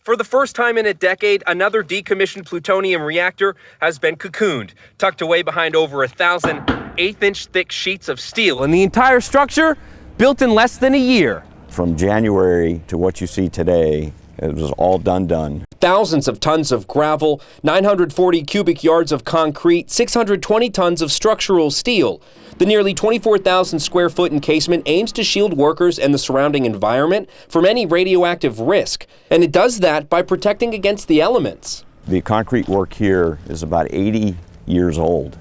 For the first time in a decade, another decommissioned plutonium reactor has been cocooned, tucked away behind over 1,000 eighth-inch thick sheets of steel. And the entire structure built in less than a year. From January to what you see today, it was all done. Thousands of tons of gravel, 940 cubic yards of concrete, 620 tons of structural steel. The nearly 24,000 square foot encasement aims to shield workers and the surrounding environment from any radioactive risk. And it does that by protecting against the elements. The concrete work here is about 80 years old.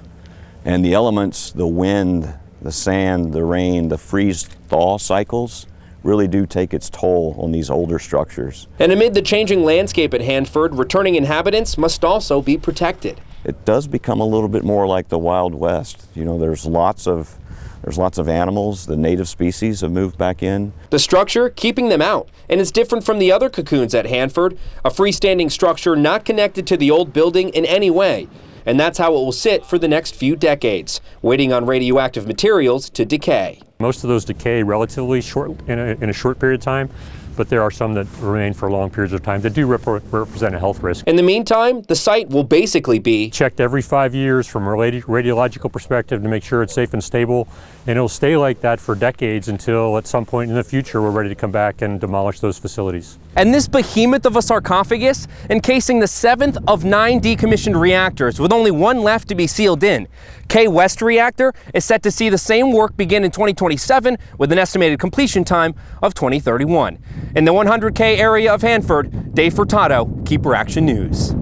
And the elements, the wind, the sand, the rain, the freeze-thaw cycles, really do take its toll on these older structures. And amid the changing landscape at Hanford, returning inhabitants must also be protected. It does become a little bit more like the Wild West. You know, there's lots of animals. The native species have moved back in. The structure keeping them out, and it's different from the other cocoons at Hanford, a freestanding structure not connected to the old building in any way. And that's how it will sit for the next few decades, waiting on radioactive materials to decay. Most of those decay relatively short in a short period of time, but there are some that remain for long periods of time that do represent a health risk. In the meantime, the site will basically be checked every 5 years from a radiological perspective to make sure it's safe and stable, and it'll stay like that for decades until at some point in the future we're ready to come back and demolish those facilities. And this behemoth of a sarcophagus encasing the 7th of 9 decommissioned reactors, with only one left to be sealed in. K West Reactor is set to see the same work begin in 2027 with an estimated completion time of 2031. In the 100K area of Hanford, Dave Furtado, KEPR Action News.